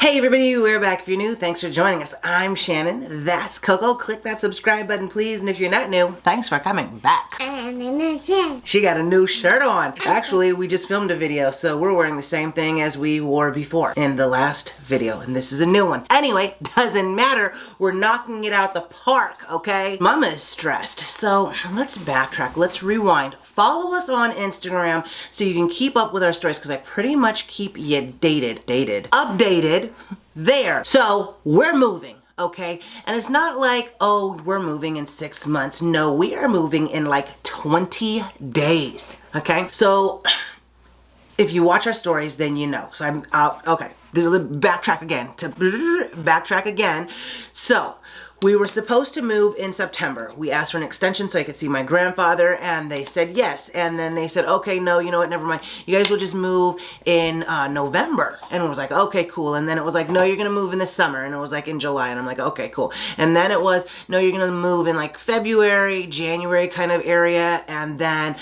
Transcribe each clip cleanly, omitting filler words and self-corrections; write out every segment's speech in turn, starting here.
Hey everybody, we're back. If you're new, thanks for joining us. I'm Shannon, that's Coco. Click that subscribe button please, and if you're not new, thanks for coming back. She got a new shirt on. Actually, we just filmed a video, so we're wearing the same thing as we wore before in the last video, and this is a new one. Anyway, doesn't matter. We're knocking it out the park, okay? Mama is stressed, so let's backtrack. Let's rewind. Follow us on Instagram so you can keep up with our stories, because I pretty much keep you updated there. So we're moving, okay? And it's not like, oh, we're moving in 6 months. No, we are moving in like 20 days, okay? So if you watch our stories, then you know. So I'm out. Okay, there's a little backtrack again. So we were supposed to move in September. We asked for an extension so I could see my grandfather, and they said yes. And then they said, okay, no, you know what, never mind. You guys will just move in November. And it was like, okay, cool. And then it was like, no, you're gonna move in the summer. And it was like in July. And I'm like, okay, cool. And then it was, no, you're gonna move in like February, January kind of area. And then,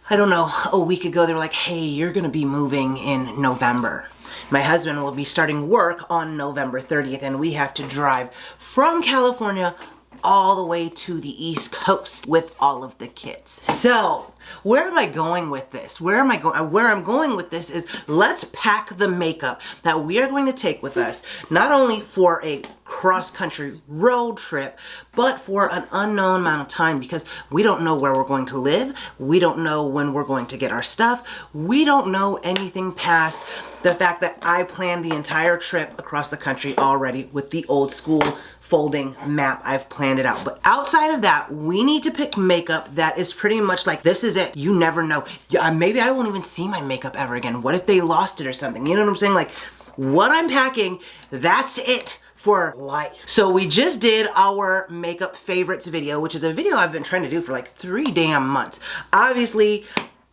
I don't know, a week ago, they were like, hey, you're gonna be moving in November. My husband will be starting work on November 30th, and we have to drive from California all the way to the East Coast with all of the kids. So where am I going with this? Where I'm going with this is, let's pack the makeup that we are going to take with us, not only for a cross-country road trip, but for an unknown amount of time, because we don't know where we're going to live. We don't know when we're going to get our stuff. We don't know anything past the fact that I planned the entire trip across the country already with the old school folding map. I've planned it out. But outside of that, we need to pick makeup that is pretty much like, this is it. You never know. Maybe I won't even see my makeup ever again. What if they lost it or something? You know what I'm saying? Like, what I'm packing, that's it for life. So we just did our makeup favorites video, which is a video I've been trying to do for like 3 damn months. Obviously,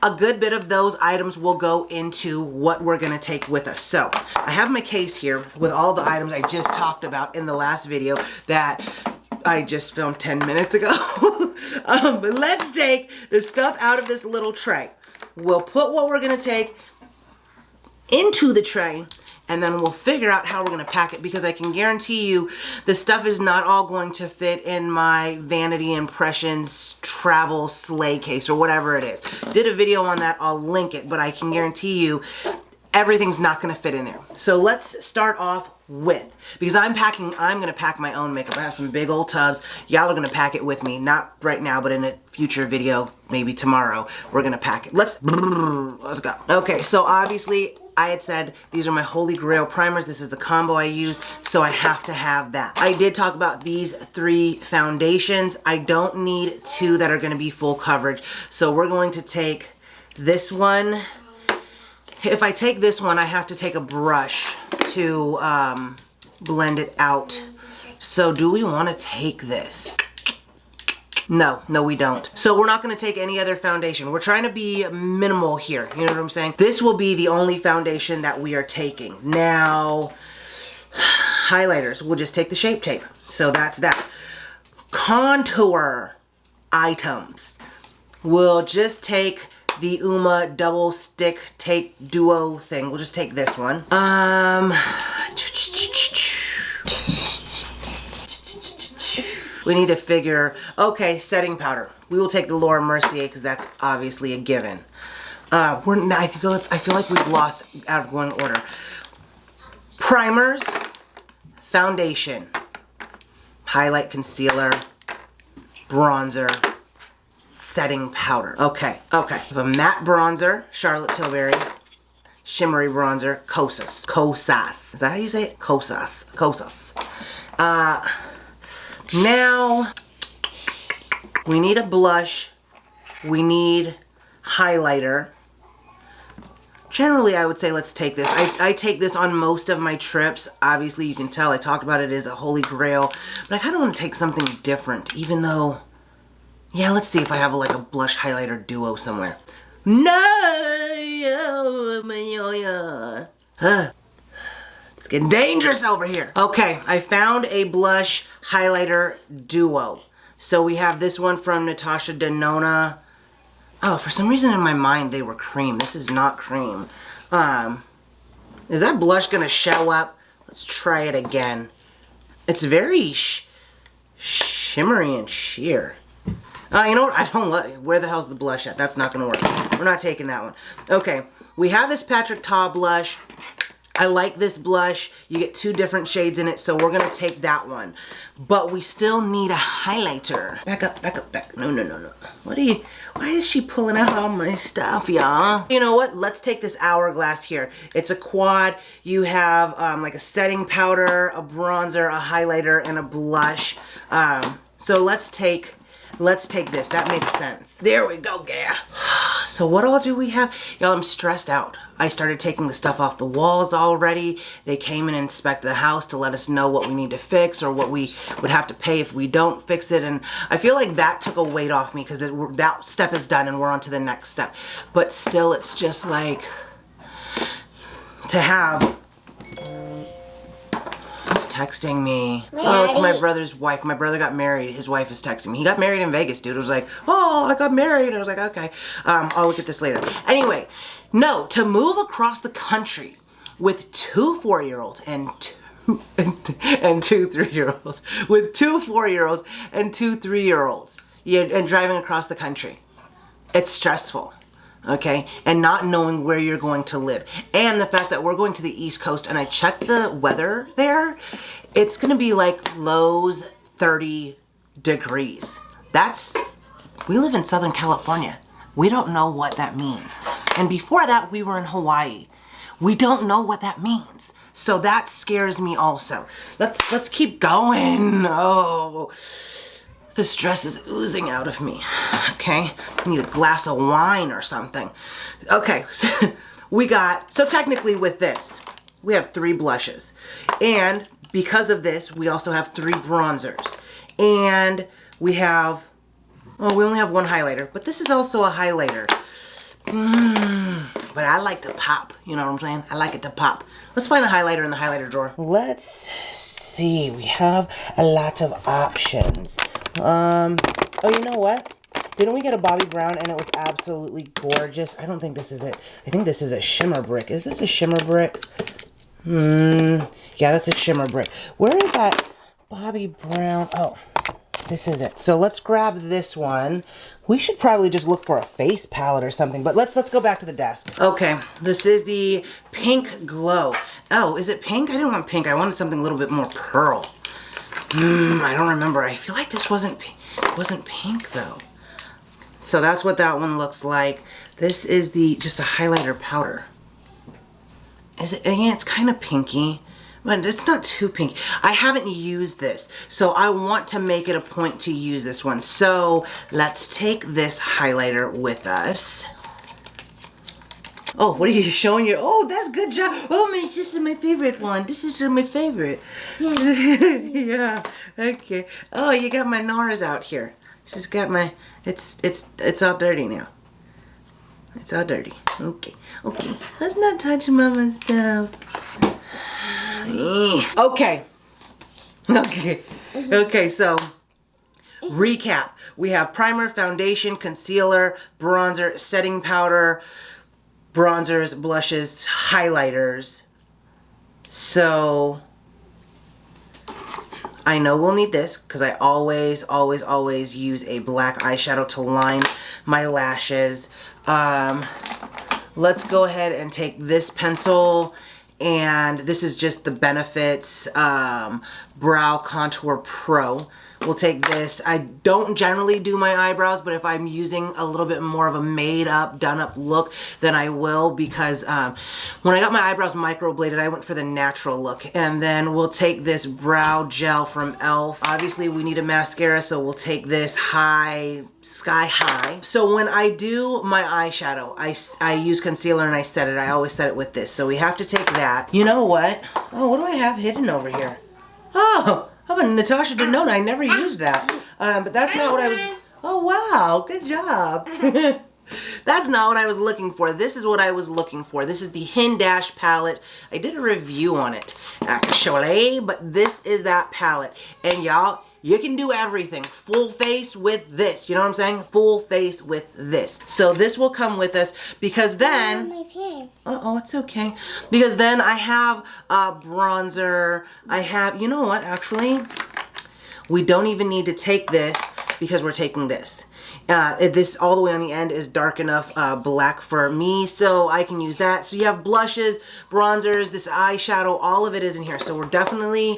a good bit of those items will go into what we're gonna take with us. So I have my case here with all the items I just talked about in the last video that I just filmed 10 minutes ago. But let's take the stuff out of this little tray. We'll put what we're gonna take into the tray, and then we'll figure out how we're gonna pack it, because I can guarantee you the stuff is not all going to fit in my Vanity Impressions travel sleigh case or whatever it is. Did a video on that, I'll link it, but I can guarantee you everything's not gonna fit in there. So let's start off with, because I'm gonna pack my own makeup. I have some big old tubs. Y'all are gonna pack it with me, not right now, but in a future video, maybe tomorrow, we're gonna pack it. Let's go. Okay, so obviously, I had said these are my holy grail primers. This is the combo I use, so I have to have that. I did talk about these 3 foundations. I don't need 2 that are gonna be full coverage. So we're going to take this one. If I take this one, I have to take a brush to blend it out. So do we wanna take this? No, we don't. So we're not gonna take any other foundation. We're trying to be minimal here, you know what I'm saying? This will be the only foundation that we are taking. Now, highlighters, we'll just take the Shape Tape. So that's that. Contour items, we'll just take the Uma double stick tape duo thing. We'll just take this one. We need to figure, okay, setting powder. We will take the Laura Mercier, because that's obviously a given. I feel like we've lost out of going order. Primers, foundation, highlight, concealer, bronzer, setting powder. Okay. We have a matte bronzer, Charlotte Tilbury. Shimmery bronzer, Kosas. Is that how you say it? Kosas. Now, we need a blush, we need highlighter. Generally, I would say let's take this. I take this on most of my trips. Obviously, you can tell I talked about it as a holy grail, but I kind of want to take something different, even though, yeah, let's see if I have like a blush highlighter duo somewhere. It's getting dangerous over here. Okay, I found a blush highlighter duo. So we have this one from Natasha Denona. Oh, for some reason in my mind they were cream. This is not cream. Is that blush gonna show up Let's try it again. It's very shimmery and sheer. You know what? I don't like, where the hell's the blush at? That's not gonna work. We're not taking that one. Okay, we have this Patrick Ta blush. I like this blush. You get 2 different shades in it, so we're gonna take that one. But we still need a highlighter. Back up, back up, back. No, no, no, no. What are you, why is she pulling out all my stuff, y'all? You know what? Let's take this Hourglass here. It's a quad. You have like a setting powder, a bronzer, a highlighter, and a blush. So let's take this. That makes sense. There we go, gal. So what all do we have? Y'all, I'm stressed out. I started taking the stuff off the walls already. They came and inspected the house to let us know what we need to fix or what we would have to pay if we don't fix it. And I feel like that took a weight off me because that step is done and we're on to the next step. But still, it's just like to have... Who's texting me? Daddy. Oh, it's my brother's wife. My brother got married. His wife is texting me. He got married in Vegas, dude. I was like, oh, I got married. I was like, okay. I'll look at this later. Anyway, no, to move across the country with 2 4-year-olds and two 3-year-olds, with 2 4-year-olds and 2 3-year-olds, and driving across the country, it's stressful. Okay, and not knowing where you're going to live, and the fact that we're going to the East Coast, and I checked the weather there, it's gonna be like lows 30 degrees. We live in Southern California. We don't know what that means. And before that, we were in Hawaii. We don't know what that means. So that scares me also. Let's keep going. Oh. The stress is oozing out of me, okay? I need a glass of wine or something. Okay, so so technically with this, we have 3 blushes. And because of this, we also have 3 bronzers. And we have, oh, we only have 1 highlighter, but this is also a highlighter. But I like to pop, you know what I'm saying? I like it to pop. Let's find a highlighter in the highlighter drawer. Let's see, we have a lot of options. Oh, you know what? Didn't we get a Bobbi Brown and it was absolutely gorgeous? I don't think this is it. I think this is a shimmer brick. Is this a shimmer brick? Yeah, that's a shimmer brick. Where is that Bobbi Brown? Oh, this is it. So let's grab this one. We should probably just look for a face palette or something, but let's go back to the desk. Okay, this is the Pink Glow. Oh, is it pink? I didn't want pink. I wanted something a little bit more pearl. I don't remember. I feel like this wasn't pink though. So that's what that one looks like. This is just a highlighter powder. Is it? Yeah, it's kind of pinky, but it's not too pink. I haven't used this, so I want to make it a point to use this one. So let's take this highlighter with us. Oh, what are you showing your? Oh, that's good job. Oh man, this is my favorite one. This is my favorite. Yeah. Yeah. Okay. Oh, you got my NARS out here. She's got my. It's all dirty now. It's all dirty. Okay. Okay. Let's not touch mama's stuff. Okay. Okay. Okay. So. Recap. We have primer, foundation, concealer, bronzer, setting powder, bronzers, blushes, highlighters. So I know we'll need this because I always use a black eyeshadow to line my lashes. Let's go ahead and take this pencil, and this is just the Benefits Brow Contour Pro. We'll take this. I don't generally do my eyebrows, but if I'm using a little bit more of a made up, done up look, then I will, because when I got my eyebrows microbladed, I went for the natural look. And then we'll take this brow gel from e.l.f. Obviously we need a mascara, so we'll take this Sky High. So when I do my eyeshadow, I use concealer and I set it. I always set it with this. So we have to take that. You know what? Oh, what do I have hidden over here? Oh! How about Natasha Denona? I never used that. But that's not what I was... Oh, wow. Good job. That's not what I was looking for. This is what I was looking for. This is the Hin Dash palette. I did a review on it, actually. But this is that palette. And y'all, You can do everything. Full face with this. You know what I'm saying? Full face with this. So this will come with us because then... Uh-oh, it's okay. Because then I have bronzer. I have... You know what, actually? We don't even need to take this because we're taking this. This all the way on the end is dark enough black for me, so I can use that. So you have blushes, bronzers, this eyeshadow, all of it is in here. So we're definitely...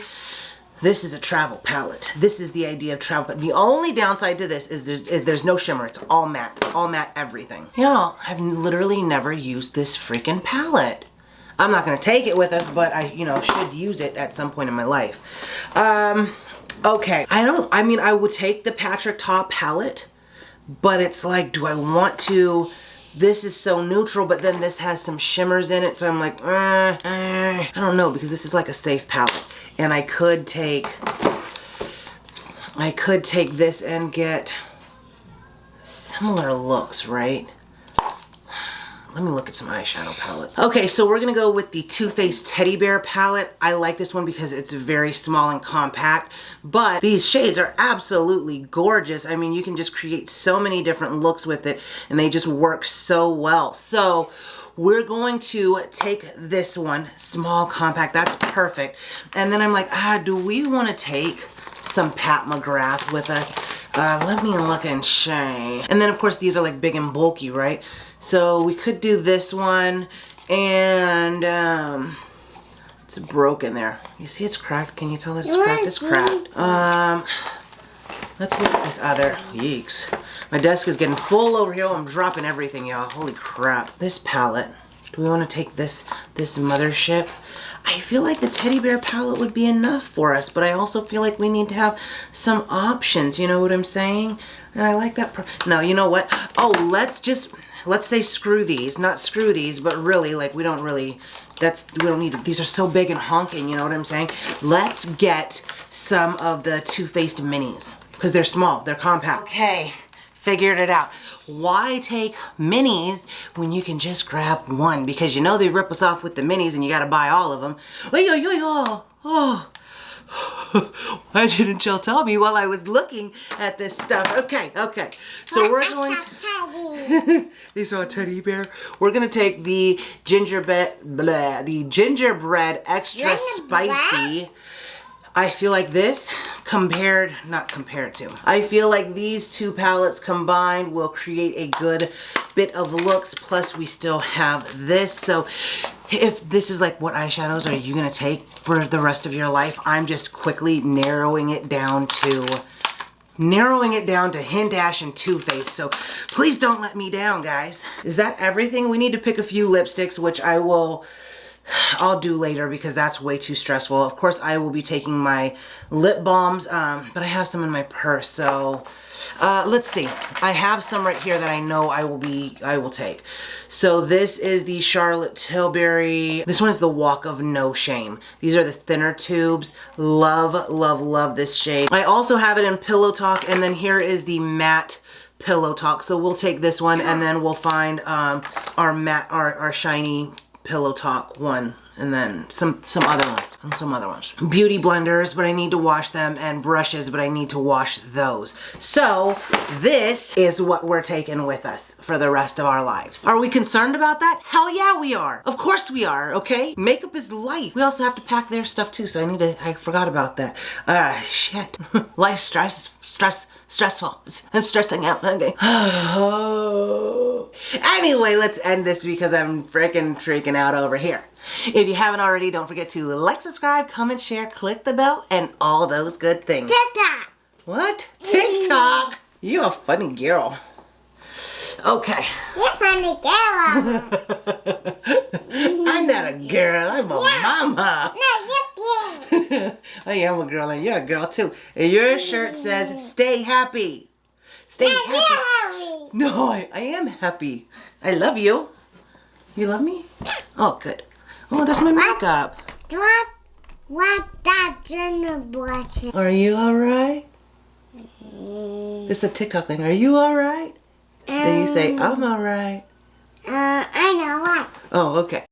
This is a travel palette. This is the idea of travel. The only downside to this is there's no shimmer. It's all matte everything. Y'all, I've literally never used this freaking palette. I'm not gonna take it with us, but I, you know, should use it at some point in my life. Okay, I mean, I would take the Patrick Ta palette, but it's like, do I want to? This is so neutral, but then this has some shimmers in it, so I'm like, I don't know, because this is like a safe palette. And I could take this and get similar looks, right? Let me look at some eyeshadow palettes. Okay, so we're gonna go with the Too Faced Teddy Bear palette. I like this one because it's very small and compact, but these shades are absolutely gorgeous. I mean, you can just create so many different looks with it, and they just work so well. So we're going to take this one, small, compact, that's perfect. And then I'm like, do we wanna take some Pat McGrath with us? Let me look and shine. And then of course these are like big and bulky, right? So we could do this one, and it's broken there. You see it's cracked? Can you tell that it's cracked? It's cracked. Let's look at this other. Yeeks. My desk is getting full over here. I'm dropping everything, y'all. Holy crap. This palette. Do we want to take this mothership? I feel like the teddy bear palette would be enough for us, but I also feel like we need to have some options. You know what I'm saying? And I like that. No, you know what? Oh, let's say screw these. Not screw these, but really, like, we don't need to, these are so big and honking, you know what I'm saying? Let's get some of the Too Faced minis, because they're small, they're compact. Okay, figured it out. Why take minis when you can just grab one? Because you know they rip us off with the minis and you gotta buy all of them. Oh. Why didn't y'all tell me while I was looking at this stuff? Okay. So we're going to... They saw a teddy bear. We're going to take the gingerbread extra spicy. I feel like this I feel like these two palettes combined will create a good bit of looks, plus we still have this. So if this is like, what eyeshadows are you gonna take for the rest of your life? I'm just quickly narrowing it down to Hint Dash and Too Faced. So please don't let me down, guys. Is that everything? We need to pick a few lipsticks, which I'll do later because that's way too stressful. Of course, I will be taking my lip balms, but I have some in my purse. So let's see. I have some right here that I know I will take. So this is the Charlotte Tilbury. This one is the Walk of No Shame. These are the thinner tubes. Love this shade. I also have it in Pillow Talk, and then here is the matte Pillow Talk. So we'll take this one, and then we'll find our shiny Pillow Talk one, and then some other ones. Beauty blenders, but I need to wash them, and brushes, but I need to wash those. So this is what we're taking with us for the rest of our lives. Are we concerned about that? Hell yeah, we are. Of course we are, okay? Makeup is life. We also have to pack their stuff too, so I forgot about that. Shit. Life stressful. I'm stressing out. Okay. Anyway, let's end this because I'm freaking out over here. If you haven't already, don't forget to like, subscribe, comment, share, click the bell, and all those good things. TikTok. What? TikTok? You're a funny girl. Okay. You're a funny girl. I'm not a girl. I'm a mama. No, you're a girl. I am a girl, and you're a girl too. And your shirt says, "Stay happy." Stay happy. No, I am happy. I love you. You love me? Oh, good. Oh, that's my makeup. What that watching? Are you alright? It's a TikTok thing. Are you alright? Then you say, I'm alright. I know what. Oh, okay.